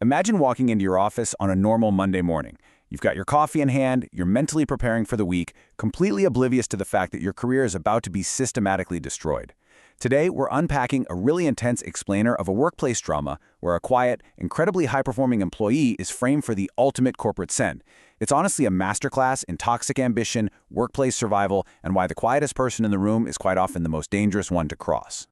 Imagine walking into your office on a normal Monday morning. You've got your coffee in hand, you're mentally preparing for the week, completely oblivious to the fact that your career is about to be systematically destroyed. Today, we're unpacking a really intense explainer of a workplace drama where a quiet, incredibly high-performing employee is framed for the ultimate corporate sin. It's honestly a masterclass in toxic ambition, workplace survival, and why the quietest person in the room is quite often the most dangerous one to cross.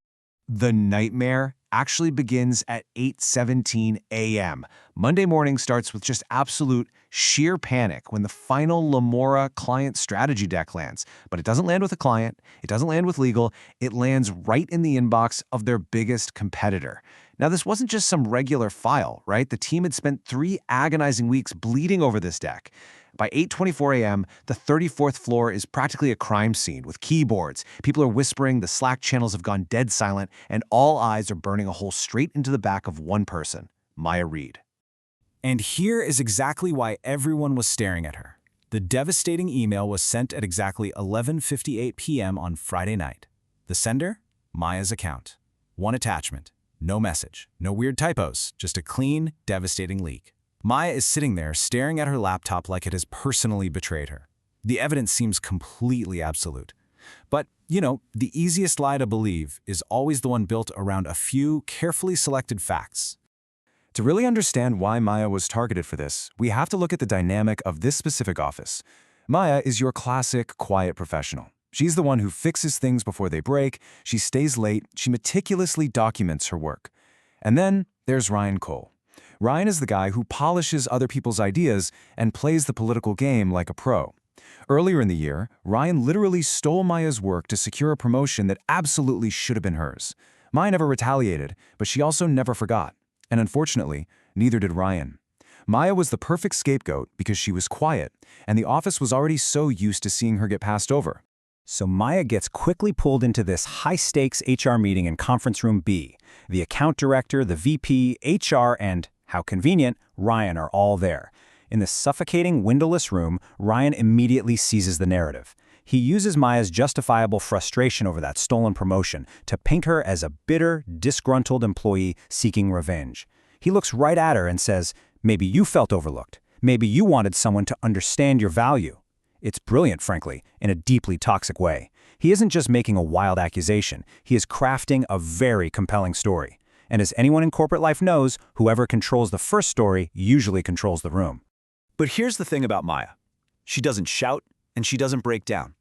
The nightmare actually begins at 8:17 a.m. Monday morning starts with just absolute sheer panic when the final Lamora client strategy deck lands. But it doesn't land with a client, it doesn't land with legal, it lands right in the inbox of their biggest competitor. Now, this wasn't just some regular file, right? The team had spent 3 agonizing weeks bleeding over this deck. By 8:24 a.m., the 34th floor is practically a crime scene with keyboards. People are whispering, the Slack channels have gone dead silent, and all eyes are burning a hole straight into the back of one person, Maya Reed. And here is exactly why everyone was staring at her. The devastating email was sent at exactly 11:58 p.m. on Friday night. The sender? Maya's account. One attachment. No message. No weird typos. Just a clean, devastating leak. Maya is sitting there staring at her laptop like it has personally betrayed her. The evidence seems completely absolute. But, the easiest lie to believe is always the one built around a few carefully selected facts. To really understand why Maya was targeted for this, we have to look at the dynamic of this specific office. Maya is your classic quiet professional. She's the one who fixes things before they break, she stays late, she meticulously documents her work. And then there's Ryan Cole. Ryan is the guy who polishes other people's ideas and plays the political game like a pro. Earlier in the year, Ryan literally stole Maya's work to secure a promotion that absolutely should have been hers. Maya never retaliated, but she also never forgot. And unfortunately, neither did Ryan. Maya was the perfect scapegoat because she was quiet, and the office was already so used to seeing her get passed over. So Maya gets quickly pulled into this high-stakes HR meeting in Conference Room B. The account director, the VP, HR, and, how convenient, Ryan are all there. In this suffocating, windowless room, Ryan immediately seizes the narrative. He uses Maya's justifiable frustration over that stolen promotion to paint her as a bitter, disgruntled employee seeking revenge. He looks right at her and says, "Maybe you felt overlooked. Maybe you wanted someone to understand your value." It's brilliant, frankly, in a deeply toxic way. He isn't just making a wild accusation, he is crafting a very compelling story. And as anyone in corporate life knows, whoever controls the first story usually controls the room. But here's the thing about Maya. She doesn't shout, and she doesn't break down.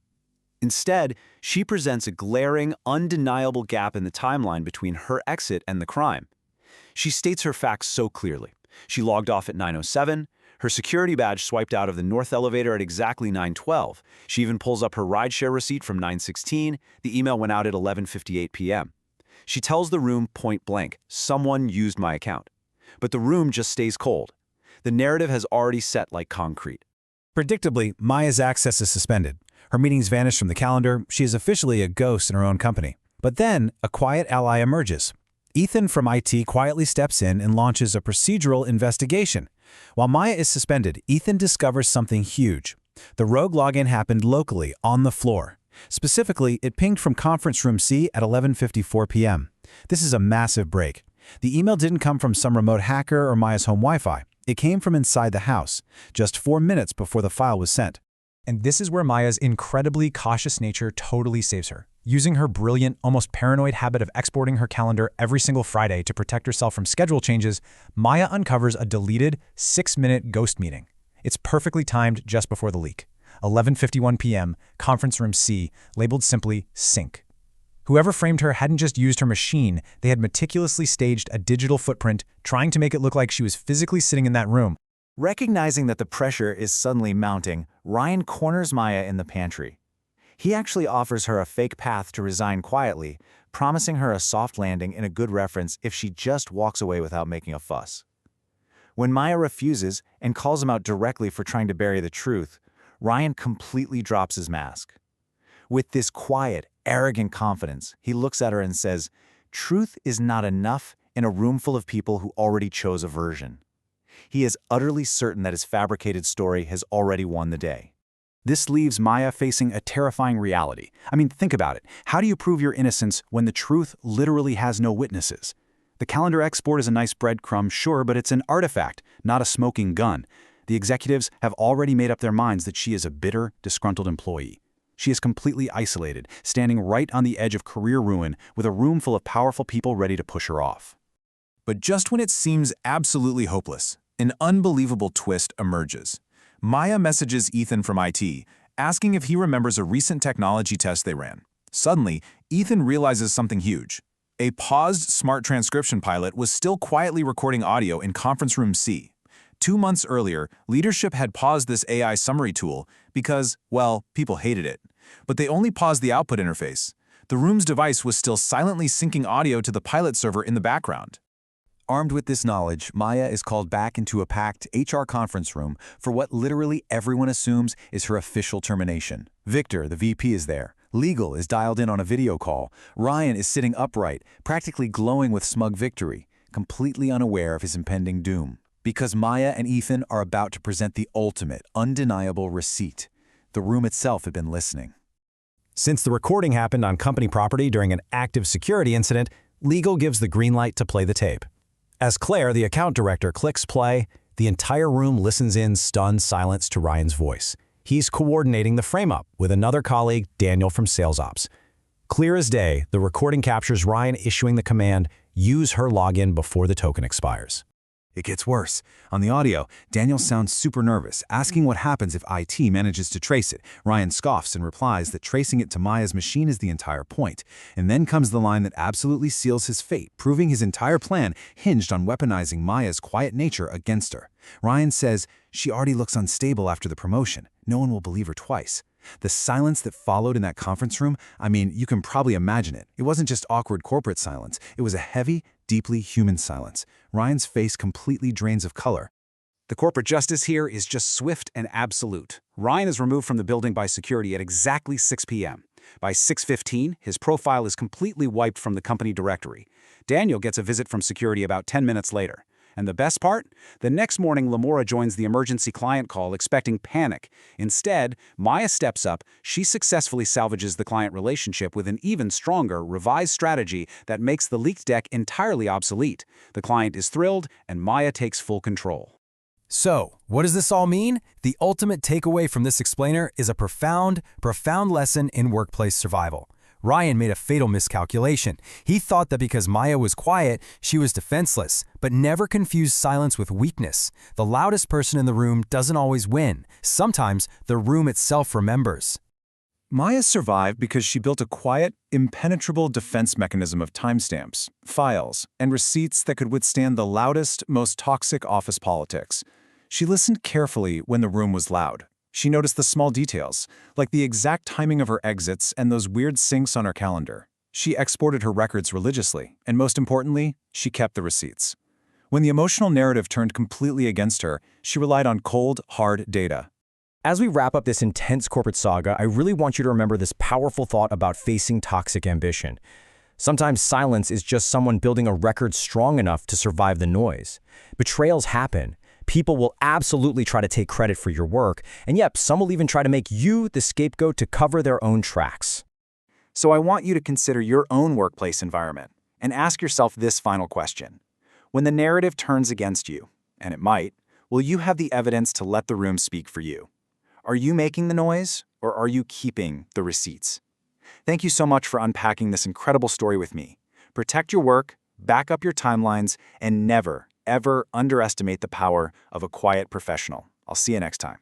Instead, she presents a glaring, undeniable gap in the timeline between her exit and the crime. She states her facts so clearly. She logged off at 9:07, her security badge swiped out of the north elevator at exactly 9:12. She even pulls up her rideshare receipt from 9:16. The email went out at 11:58 p.m. She tells the room point blank, someone used my account. But the room just stays cold. The narrative has already set like concrete. Predictably, Maya's access is suspended. Her meetings vanish from the calendar. She is officially a ghost in her own company. But then, a quiet ally emerges. Ethan from IT quietly steps in and launches a procedural investigation. While Maya is suspended, Ethan discovers something huge. The rogue login happened locally, on the floor. Specifically, it pinged from Conference Room C at 11:54 p.m. This is a massive break. The email didn't come from some remote hacker or Maya's home Wi-Fi. It came from inside the house, just 4 minutes before the file was sent. And this is where Maya's incredibly cautious nature totally saves her. Using her brilliant, almost paranoid habit of exporting her calendar every single Friday to protect herself from schedule changes, Maya uncovers a deleted 6-minute ghost meeting. It's perfectly timed just before the leak. 11:51 p.m., Conference Room C, labeled simply Sync. Whoever framed her hadn't just used her machine, they had meticulously staged a digital footprint, trying to make it look like she was physically sitting in that room. Recognizing that the pressure is suddenly mounting, Ryan corners Maya in the pantry. He actually offers her a fake path to resign quietly, promising her a soft landing and a good reference if she just walks away without making a fuss. When Maya refuses and calls him out directly for trying to bury the truth, Ryan completely drops his mask. With this quiet, arrogant confidence, he looks at her and says, "Truth is not enough in a room full of people who already chose a version." He is utterly certain that his fabricated story has already won the day. This leaves Maya facing a terrifying reality. I mean, think about it. How do you prove your innocence when the truth literally has no witnesses? The calendar export is a nice breadcrumb, sure, but it's an artifact, not a smoking gun. The executives have already made up their minds that she is a bitter, disgruntled employee. She is completely isolated, standing right on the edge of career ruin with a room full of powerful people ready to push her off. But just when it seems absolutely hopeless, an unbelievable twist emerges. Maya messages Ethan from IT, asking if he remembers a recent technology test they ran. Suddenly, Ethan realizes something huge. A paused smart transcription pilot was still quietly recording audio in conference room C. 2 months earlier, leadership had paused this AI summary tool because, well, people hated it. But they only paused the output interface. The room's device was still silently syncing audio to the pilot server in the background. Armed with this knowledge, Maya is called back into a packed HR conference room for what literally everyone assumes is her official termination. Victor, the VP, is there. Legal is dialed in on a video call. Ryan is sitting upright, practically glowing with smug victory, completely unaware of his impending doom. Because Maya and Ethan are about to present the ultimate, undeniable receipt. The room itself had been listening. Since the recording happened on company property during an active security incident, legal gives the green light to play the tape. As Claire, the account director, clicks play, the entire room listens in stunned silence to Ryan's voice. He's coordinating the frame-up with another colleague, Daniel from Sales Ops. Clear as day, the recording captures Ryan issuing the command, "Use her login before the token expires." It gets worse. On the audio, Daniel sounds super nervous, asking what happens if IT manages to trace it. Ryan scoffs and replies that tracing it to Maya's machine is the entire point. And then comes the line that absolutely seals his fate, proving his entire plan hinged on weaponizing Maya's quiet nature against her. Ryan says, "She already looks unstable after the promotion. No one will believe her twice." The silence that followed in that conference room, I mean, you can probably imagine it. It wasn't just awkward corporate silence. It was a heavy, deeply human silence. Ryan's face completely drains of color. The corporate justice here is just swift and absolute. Ryan is removed from the building by security at exactly 6 p.m. By 6:15, his profile is completely wiped from the company directory. Daniel gets a visit from security about 10 minutes later. And the best part? The next morning, Lamora joins the emergency client call expecting panic. Instead, Maya steps up. She successfully salvages the client relationship with an even stronger, revised strategy that makes the leaked deck entirely obsolete. The client is thrilled, and Maya takes full control. So, what does this all mean? The ultimate takeaway from this explainer is a profound lesson in workplace survival. Ryan made a fatal miscalculation. He thought that because Maya was quiet, she was defenseless, but never confused silence with weakness. The loudest person in the room doesn't always win. Sometimes the room itself remembers. Maya survived because she built a quiet, impenetrable defense mechanism of timestamps, files, and receipts that could withstand the loudest, most toxic office politics. She listened carefully when the room was loud. She noticed the small details, like the exact timing of her exits and those weird syncs on her calendar. She exported her records religiously, and most importantly, she kept the receipts. When the emotional narrative turned completely against her, she relied on cold, hard data. As we wrap up this intense corporate saga, I really want you to remember this powerful thought about facing toxic ambition. Sometimes silence is just someone building a record strong enough to survive the noise. Betrayals happen. People will absolutely try to take credit for your work, and yep, some will even try to make you the scapegoat to cover their own tracks. So I want you to consider your own workplace environment and ask yourself this final question. When the narrative turns against you, and it might, will you have the evidence to let the room speak for you? Are you making the noise, or are you keeping the receipts? Thank you so much for unpacking this incredible story with me. Protect your work, back up your timelines, and never, ever underestimate the power of a quiet professional. I'll see you next time.